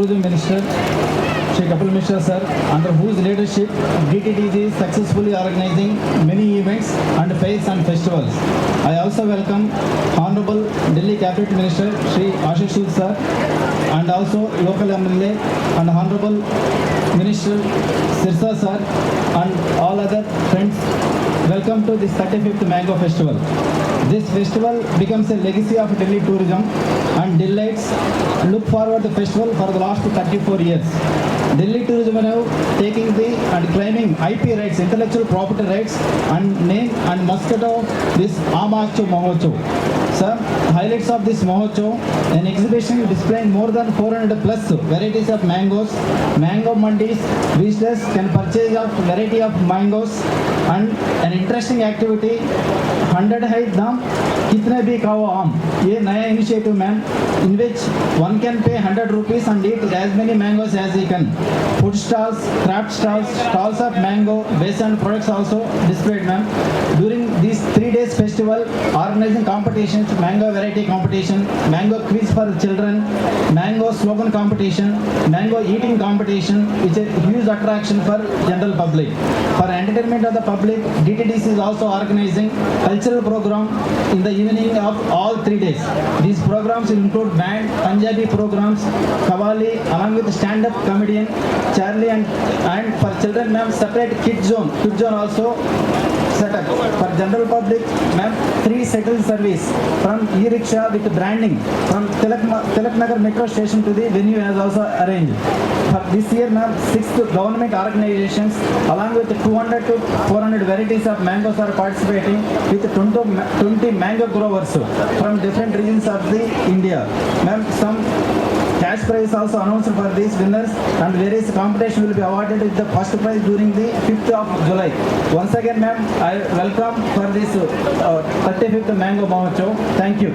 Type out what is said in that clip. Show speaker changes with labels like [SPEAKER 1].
[SPEAKER 1] Tourism Minister, Shri Kapil Mishra sir, under whose leadership DTDC is successfully organizing many events and fairs and festivals. I also welcome Honorable Delhi Cabinet Minister Shri Ashish sir and also local MLA and Honorable Minister Sirsa sir and all other friends. Welcome to this 35th Mango Festival. This festival becomes a legacy of Delhi tourism and delights look forward to the festival for the last 34 years. Delhi tourism now taking the and claiming IP rights, intellectual property rights and name and mosquito this Amacho Mohocho. Sir, highlights of this Mohocho, an exhibition displaying more than 400 plus varieties of mangoes, mango mandis, visitors can purchase of variety of mangoes and an interesting activity 100 hai dam kitne bhi kao aam. ये नया initiative ma'am in which one can pay 100 rupees and eat as many mangoes as he can. Food stalls, craft stalls, stalls of mango, waste and products also displayed ma'am. During these 3 days festival, organizing competitions, mango variety competition, mango quiz for children, mango slogan competition, mango eating competition, which is a huge attraction for general public. For entertainment of the public, DTDC is also organizing cultural program in the evening of all 3 days. These programs include band, Punjabi programs, Qawwali, along with stand-up comedian Charlie and for children, ma'am, separate kid zone also set up. For general public, ma'am, 3 shuttle service from e-rickshaw with branding from Tilak Nagar metro station to the venue has also arranged. For this year, ma'am, 6 government organizations along with 200 to 400 varieties of mangoes are participating with 20 mango growers from different regions of the India. Ma'am, some cash prize also announced for these winners and various competition will be awarded with the first prize during the 5th of July. Once again, ma'am, I welcome for this 35th Mango Mohocho. Thank you.